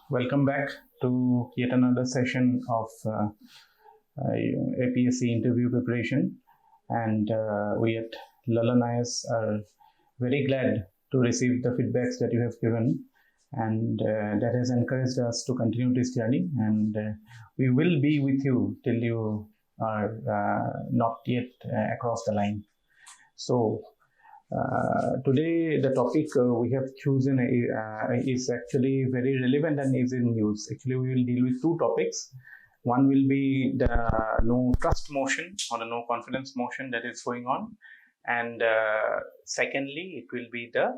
Welcome back to yet another session of APSC interview preparation, and we at LALANS IAS are very glad to receive the feedbacks that you have given, and that has encouraged us to continue this journey, and we will be with you till you are not yet across the line. So today the topic we have chosen is actually very relevant and is in news. Actually, we will deal with two topics. One will be the no trust motion or the no confidence motion that is going on, and secondly, it will be the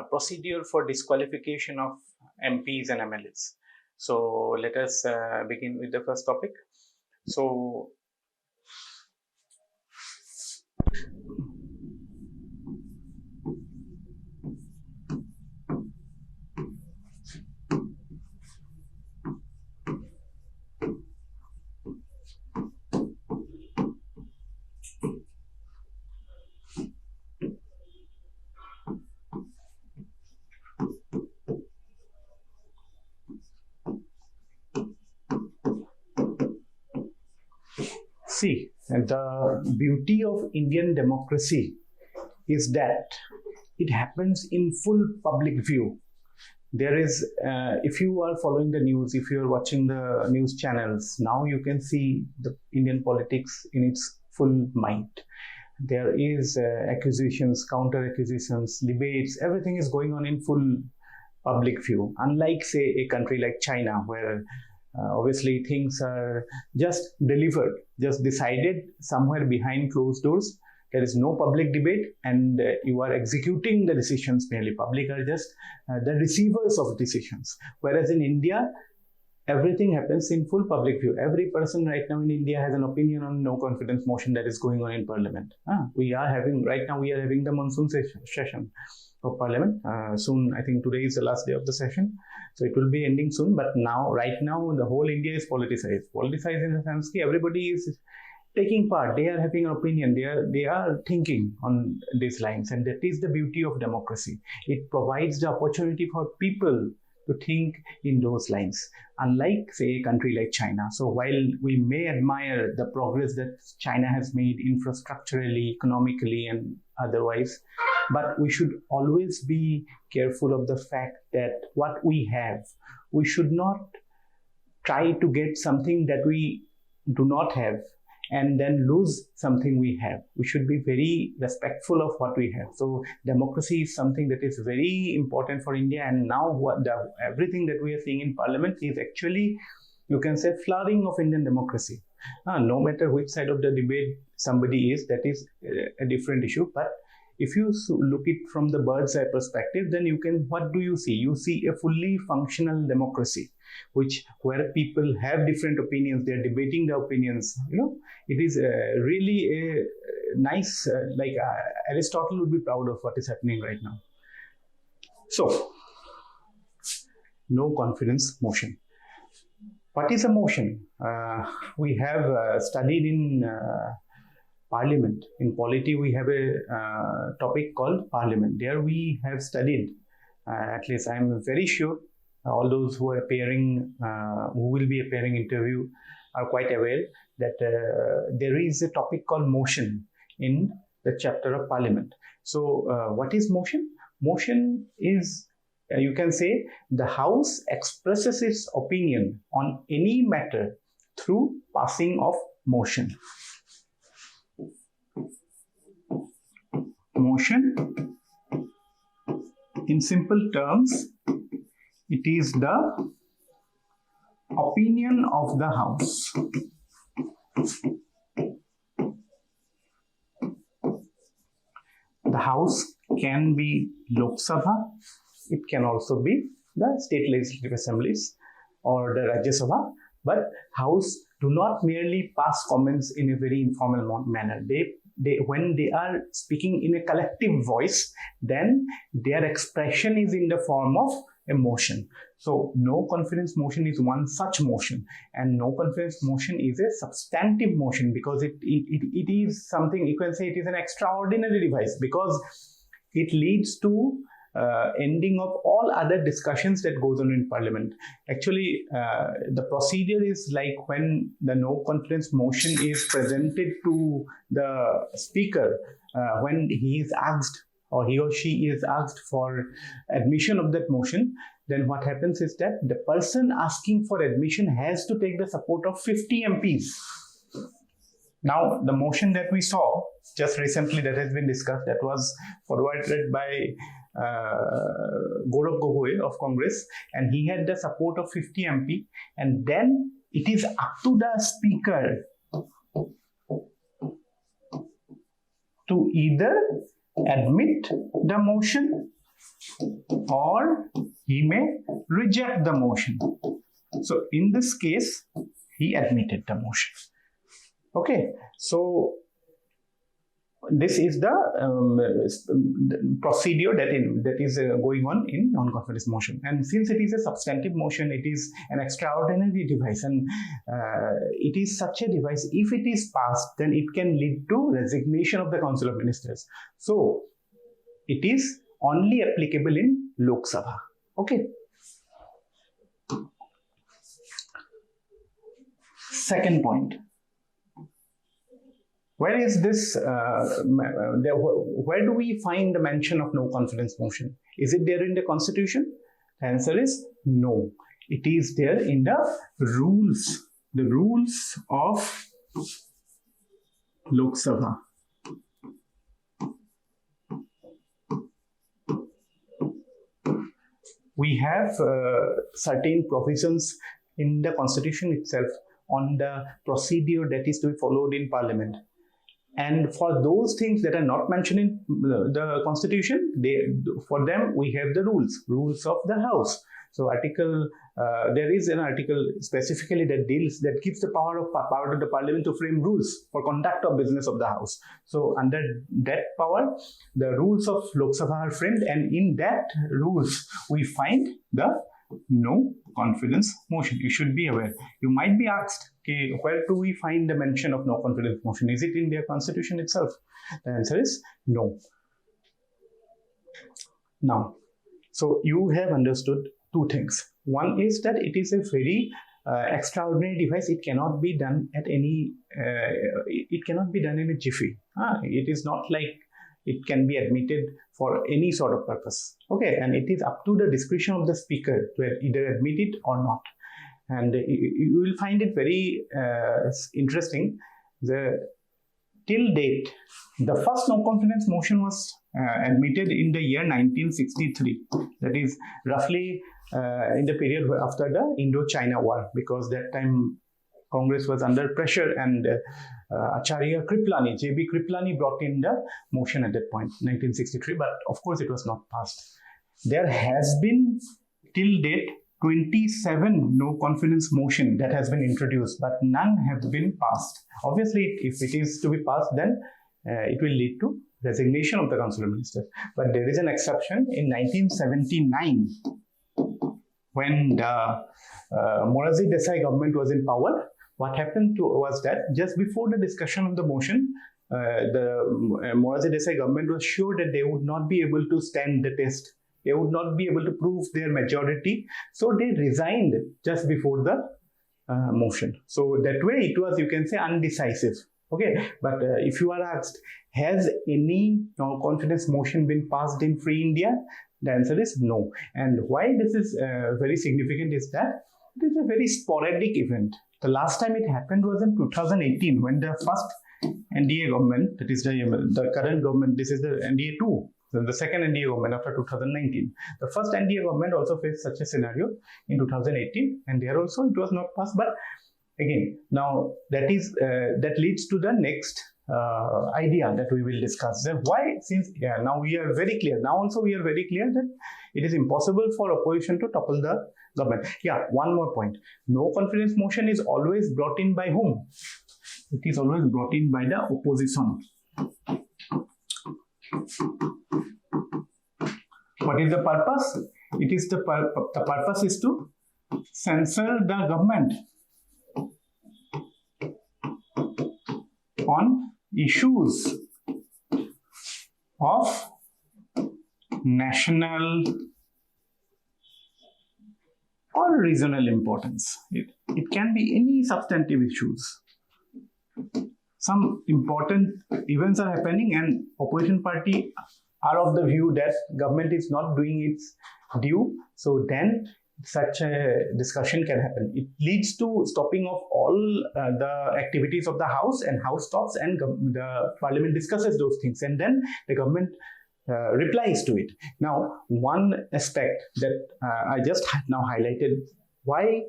procedure for disqualification of MPs and MLAs. So let us begin with the first topic. So see, the beauty of Indian democracy is that it happens in full public view. There is, if you are following the news, if you are watching the news channels, now you can see the Indian politics in its full might. There is accusations, counter accusations, debates, everything is going on in full public view. Unlike, say, a country like China, where obviously things are just delivered, just decided somewhere behind closed doors. There is no public debate, and you are executing the decisions merely. Public are just the receivers of decisions. Whereas in India, everything happens in full public view. Every person right now in India has an opinion on no confidence motion that is going on in Parliament. We are having the monsoon session of Parliament. Soon, I think today is the last day of the session, so it will be ending soon. But right now, the whole India is politicized. Politicized in the sense that everybody is taking part. They are having an opinion. They are thinking on these lines, and that is the beauty of democracy. It provides the opportunity for people to think in those lines, unlike, say, a country like China. So while we may admire the progress that China has made infrastructurally, economically, and otherwise, but we should always be careful of the fact that what we have, we should not try to get something that we do not have and then lose something we have. We should be very respectful of what we have. So democracy is something that is very important for India, and now everything that we are seeing in Parliament is actually, you can say, flowering of Indian democracy. No matter which side of the debate somebody is, that is a different issue. But if you look it from the bird's eye perspective, then what do you see? You see a fully functional democracy, where people have different opinions, they're debating the opinions. It is really a nice, Aristotle would be proud of what is happening right now. So, no confidence motion. What is a motion? We have studied in Parliament. In polity, we have a topic called Parliament. There we have studied, at least I'm very sure, all those who are appearing, who will be appearing interview are quite aware that there is a topic called motion in the chapter of Parliament. So what is motion? Motion is, you can say, the House expresses its opinion on any matter through passing of motion. Motion, in simple terms, it is the opinion of the House. The House can be Lok Sabha, it can also be the state legislative assemblies or the Rajya Sabha, but House do not merely pass comments in a very informal manner. When they are speaking in a collective voice, then their expression is in the form of a motion. So no confidence motion is one such motion, and no confidence motion is a substantive motion because it is something, you can say it is an extraordinary device, because it leads to ending of all other discussions that goes on in Parliament. Actually, the procedure is like when the no confidence motion is presented to the speaker, when he is asked or he or she is asked for admission of that motion, then what happens is that the person asking for admission has to take the support of 50 MPs. Now, the motion that we saw just recently that has been discussed, that was forwarded by Gaurav Gogoi of Congress, and he had the support of 50 MP, and then it is up to the speaker to either admit the motion or he may reject the motion. So in this case, he admitted the motion. Okay, so this is the procedure that is going on in non-confidence motion. And since it is a substantive motion, it is an extraordinary device, and it is such a device, if it is passed, then it can lead to resignation of the Council of Ministers. So it is only applicable in Lok Sabha. Okay. Second point. Where is this, where do we find the mention of no confidence motion? Is it there in the Constitution? The answer is no. It is there in the rules of Lok Sabha. We have certain provisions in the Constitution itself on the procedure that is to be followed in Parliament. And for those things that are not mentioned in the Constitution, for them we have the rules of the House. So there is an article specifically that gives the power to the Parliament to frame rules for conduct of business of the House. So under that power, the rules of Lok Sabha are framed, and in that rules we find the no confidence motion. You should be aware. You might be asked, okay, where do we find the mention of no confidence motion? Is it in their Constitution itself? The answer is no. Now, so you have understood two things. One is that it is a very extraordinary device. It cannot be done at any. It cannot be done in a jiffy. It is not like it can be admitted for any sort of purpose. Okay, and it is up to the discretion of the speaker to either admit it or not. And you will find it very interesting. Till date, the first no confidence motion was admitted in the year 1963. That is roughly in the period after the Indo-China War, because that time Congress was under pressure, and Acharya Kriplani, J.B. Kriplani brought in the motion at that point, 1963, but of course it was not passed. There has been till date 27 no confidence motion that has been introduced, but none have been passed. Obviously, if it is to be passed, then it will lead to resignation of the Council of Ministers. But there is an exception in 1979, when the Morarji Desai government was in power. What happened was that just before the discussion of the motion, the Morarji Desai government was sure that they would not be able to stand the test. They would not be able to prove their majority. So they resigned just before the motion. So that way it was, you can say, undecisive. Okay, but if you are asked, has any no-confidence motion been passed in Free India? The answer is no. And why this is very significant is that it is a very sporadic event. The last time it happened was in 2018, when the first NDA government, that is the current government, this is the NDA 2, the second NDA government after 2019. The first NDA government also faced such a scenario in 2018, and there also it was not passed. But again, now that leads to the next idea that we will discuss. Then why, since now we are very clear, now also we are very clear that it is impossible for opposition to topple the government. Yeah, one more point. No confidence motion is always brought in by whom? It is always brought in by the opposition. What is the purpose? It is the purpose is to censor the government on issues of national or regional importance. It can be any substantive issues. Some important events are happening and opposition party are of the view that government is not doing its due. So then such a discussion can happen. It leads to stopping of all the activities of the House, and House stops and the Parliament discusses those things, and then the government replies to it. Now, one aspect that I just now highlighted, why,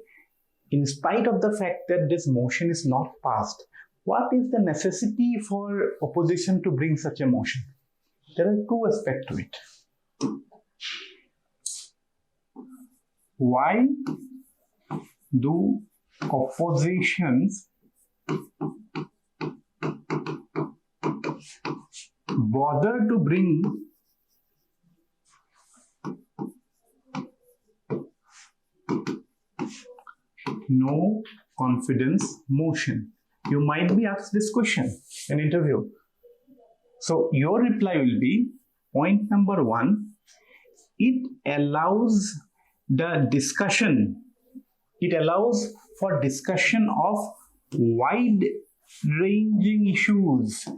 in spite of the fact that this motion is not passed, what is the necessity for opposition to bring such a motion? There are two aspects to it. Why do oppositions bother to bring no confidence motion? You might be asked this question in interview. So your reply will be, point number one, it allows the discussion, it allows for discussion of wide-ranging issues.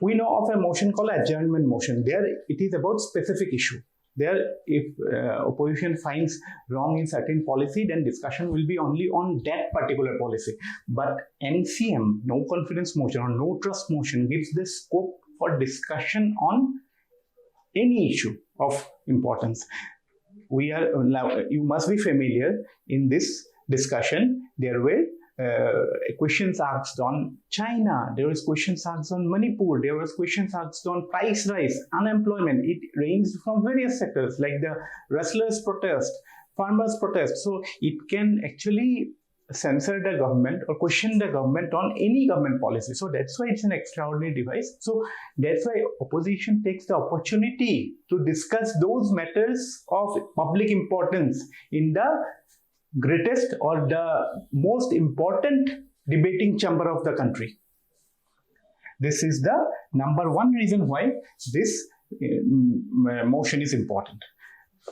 We know of a motion called adjournment motion. There it is about specific issue. There, if opposition finds wrong in certain policy, then discussion will be only on that particular policy. But NCM, no confidence motion or no trust motion, gives the scope for discussion on any issue of importance. You must be familiar in this discussion. There were questions asked on China, there was questions asked on Manipur, there was questions asked on price rise, unemployment. It ranged from various sectors like the wrestlers' protest, farmers' protest. So it can actually censor the government or question the government on any government policy. So that's why it's an extraordinary device. So that's why opposition takes the opportunity to discuss those matters of public importance in the greatest or the most important debating chamber of the country. This is the number one reason why this motion is important.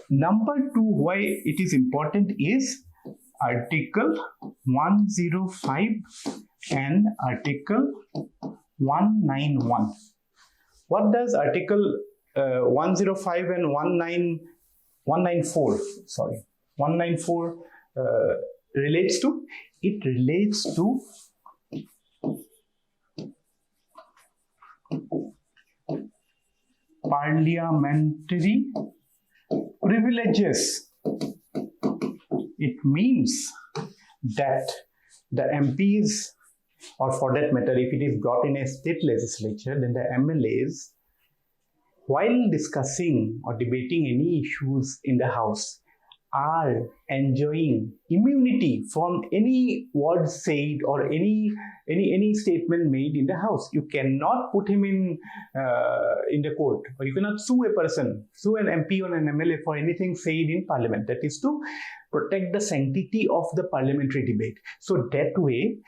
Number two, why it is important is Article 105 and Article 191. What does Article 105 and 194 relates to? It relates to parliamentary privileges. It means that the MPs, or for that matter, if it is brought in a state legislature, then the MLAs, while discussing or debating any issues in the House, are enjoying immunity from any word said or any statement made in the House. You cannot put him in the court, or you cannot sue a person, sue an MP or an MLA for anything said in Parliament. That is to protect the sanctity of the parliamentary debate. So that way,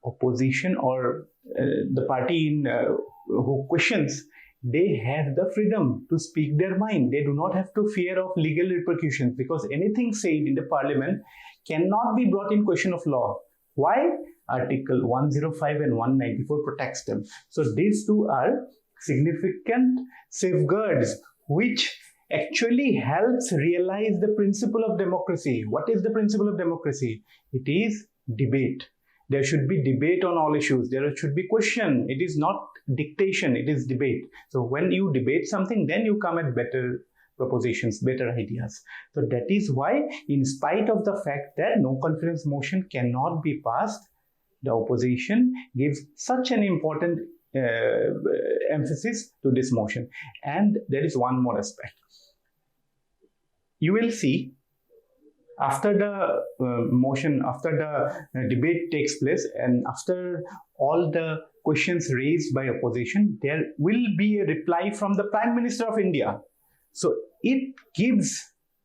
opposition or the party who questions, they have the freedom to speak their mind. They do not have to fear of legal repercussions, because anything said in the Parliament cannot be brought in question of law. Why? Article 105 and 194 protects them. So these two are significant safeguards which actually helps realize the principle of democracy. What is the principle of democracy? It is debate. There should be debate on all issues. There should be question. It is not dictation, it is debate. So when you debate something, then you come at better propositions, better ideas. So that is why, in spite of the fact that no confidence motion cannot be passed, the opposition gives such an important emphasis to this motion. And there is one more aspect. You will see, after the motion, after the debate takes place, and after all the questions raised by opposition, there will be a reply from the Prime Minister of India. So it gives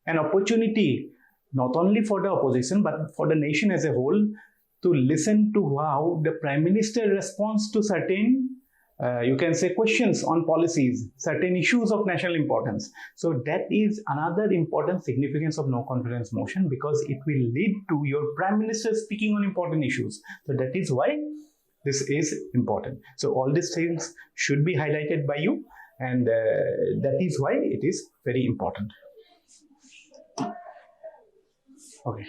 an opportunity not only for the opposition but for the nation as a whole to listen to how the Prime Minister responds to certain you can say questions on policies, certain issues of national importance. So that is another important significance of no confidence motion, because it will lead to your Prime Minister speaking on important issues. So that is why this is important. So all these things should be highlighted by you, and that is why it is very important. Okay.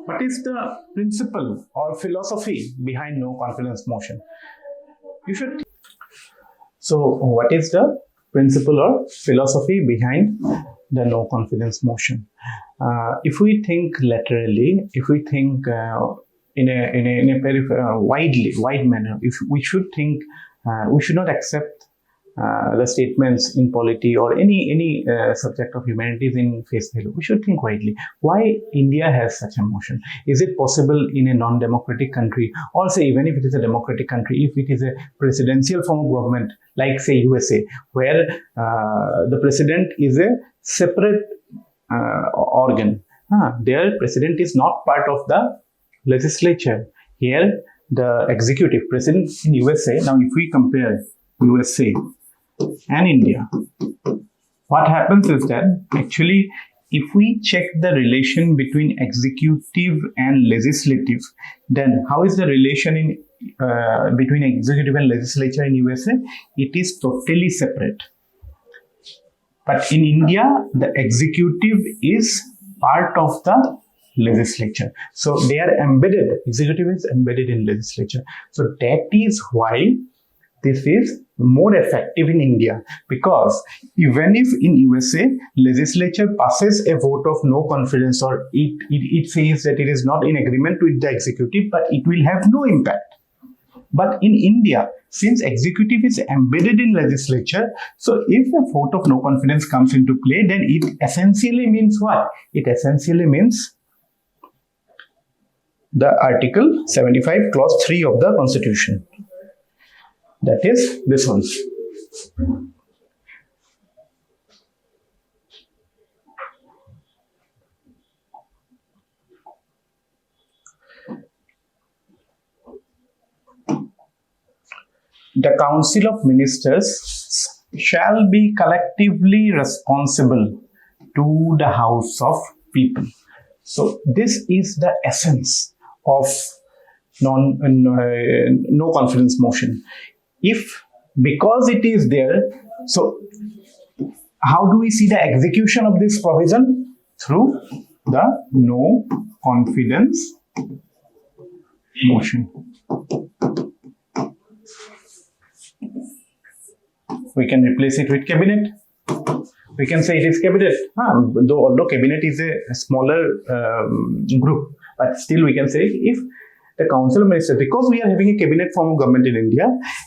What is the principle or philosophy behind no confidence motion? You should. So, what is the principle or philosophy behind the no confidence motion? If we think laterally, if we think in a very wide manner, if we should think, we should not accept the statements in polity or any subject of humanities in face value. We should think widely. Why India has such a motion? Is it possible in a non-democratic country, or say even if it is a democratic country, if it is a presidential form of government, like say USA, where the president is a separate organ. Their president is not part of the legislature. Here, the executive president in USA. Now, if we compare USA and India, what happens is that actually, if we check the relation between executive and legislative, then how is the relation in between executive and legislature in USA? It is totally separate. But in India, the executive is part of the legislature. So they are embedded, executive is embedded in legislature. So that is why this is more effective in India, because even if in USA legislature passes a vote of no confidence, or it says that it is not in agreement with the executive, but it will have no impact. But in India, since executive is embedded in legislature, so if a vote of no confidence comes into play, then it essentially means what? It essentially means the Article 75, Clause 3 of the Constitution. That is this one. The Council of Ministers shall be collectively responsible to the House of People. So this is the essence of no confidence motion. If, because it is there, so how do we see the execution of this provision? Through the no confidence motion. We can replace it with cabinet. We can say it is cabinet. Although cabinet is a smaller group, but still we can say if the Council of Ministers, because we are having a cabinet form of government in India,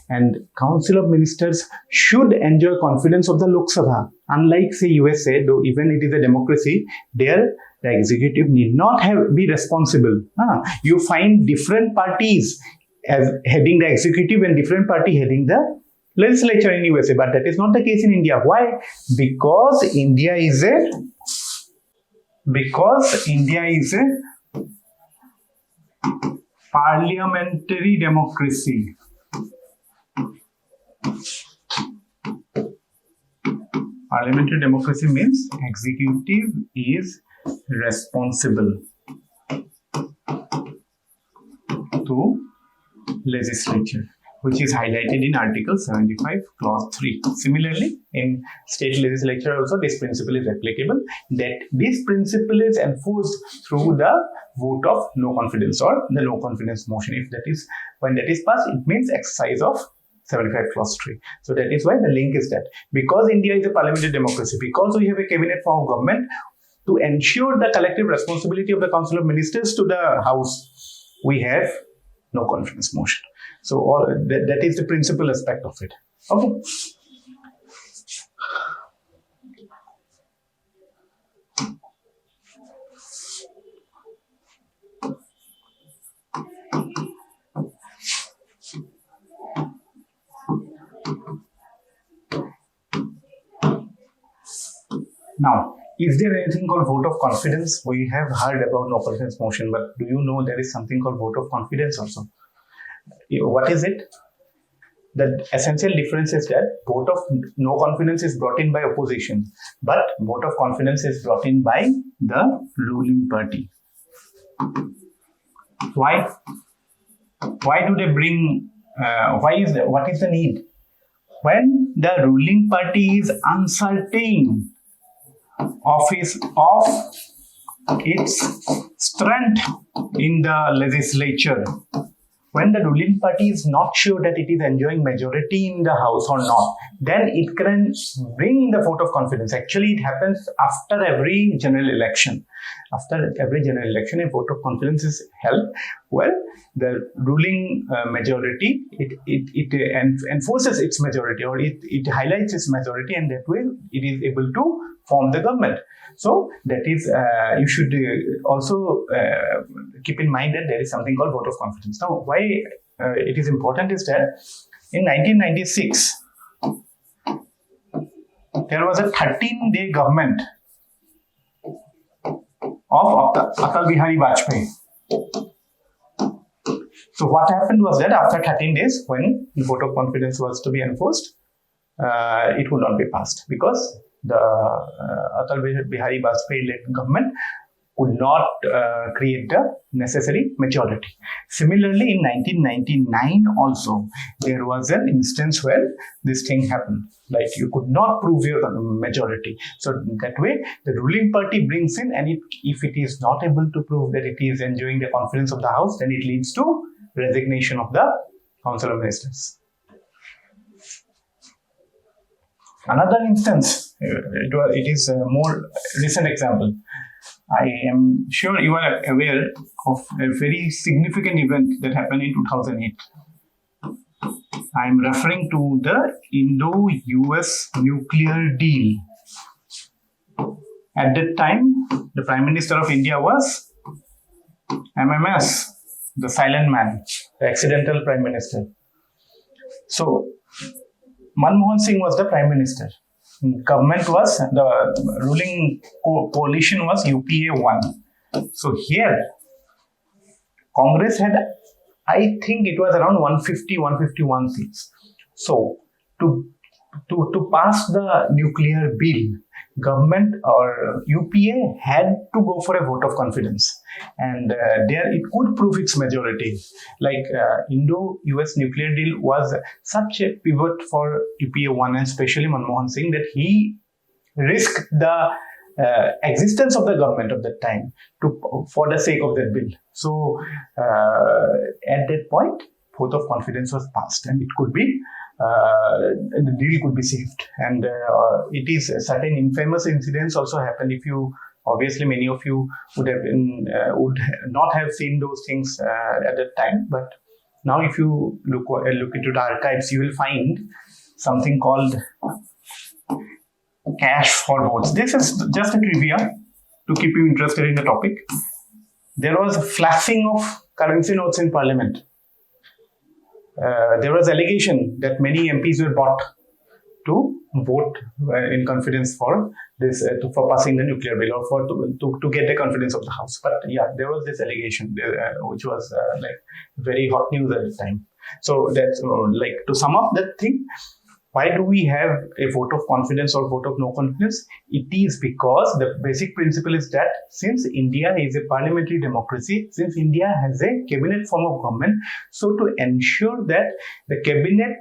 and Council of Ministers should enjoy confidence of the Lok Sabha. Unlike say USA, though even it is a democracy, there the executive need not be responsible. You find different parties as heading the executive and different party heading the legislature in USA, but that is not the case in India. Why? Because India is a parliamentary democracy. Parliamentary democracy means executive is responsible to legislature, which is highlighted in Article 75, Clause 3. Similarly, in state legislature also this principle is applicable, that this principle is enforced through the vote of no confidence or the no confidence motion. If that is, when that is passed, it means exercise of 75 Clause 3. So that is why the link is that. Because India is a parliamentary democracy, because we have a cabinet form of government, to ensure the collective responsibility of the Council of Ministers to the House, we have no confidence motion. So that is the principal aspect of it. Okay. Now, is there anything called vote of confidence? We have heard about no confidence motion, but do you know there is something called vote of confidence also? What is it? The essential difference is that vote of no confidence is brought in by opposition, but vote of confidence is brought in by the ruling party. Why? Why do they bring? What is the need? When the ruling party is uncertain of its strength in the legislature, when the ruling party is not sure that it is enjoying majority in the house or not, then it can bring the vote of confidence. Actually, it happens after every general election. After every general election, a vote of confidence is held. Well, the ruling majority, it enforces its majority, or it highlights its majority, and that way it is able to form the government. So that is, you should also keep in mind that there is something called vote of confidence. Now, why it is important is that in 1996, there was a 13-day government of Atal Bihari Vajpayee. So what happened was that after 13 days, when the vote of confidence was to be enforced, it would not be passed because the Atal Bihari Vajpayee-led government could not create the necessary majority. Similarly, in 1999 also, there was an instance where this thing happened. Like you could not prove your majority. So that way, the ruling party brings in, and if it is not able to prove that it is enjoying the confidence of the House, then it leads to resignation of the Council of Ministers. Another instance, it is a more recent example. I am sure you are aware of a very significant event that happened in 2008. I am referring to the Indo-US nuclear deal. At that time, the Prime Minister of India was MMS, the silent man, the accidental Prime Minister. So, Manmohan Singh was the Prime Minister. Government was, the ruling coalition was UPA 1. So here, Congress had, I think it was around 151 seats. So to pass the nuclear bill, government or UPA had to go for a vote of confidence, and there it could prove its majority. Like Indo-US nuclear deal was such a pivot for UPA 1 and especially Manmohan Singh that he risked the existence of the government of that time for the sake of that bill. So at that point, vote of confidence was passed, and it could be the deal could be saved. And it is certain infamous incidents also happened. If you obviously many of you would not have seen those things at that time, but now if you look into the archives, you will find something called cash for votes. This is just a trivia to keep you interested in the topic. There was a flashing of currency notes in Parliament. There was allegation that many MPs were bought to vote in confidence for this, for passing the nuclear bill, or to get the confidence of the House. But yeah, there was this allegation which was like very hot news at the time. So that's like to sum up that thing. Why do we have a vote of confidence or vote of no confidence? It is because the basic principle is that since India is a parliamentary democracy, since India has a cabinet form of government, so to ensure that the cabinet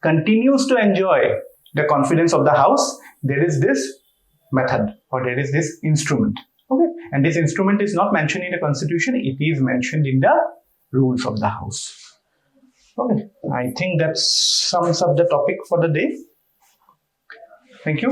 continues to enjoy the confidence of the House, there is this method or there is this instrument. Okay, and this instrument is not mentioned in the Constitution, it is mentioned in the rules of the House. Okay, I think that sums up the topic for the day. Thank you.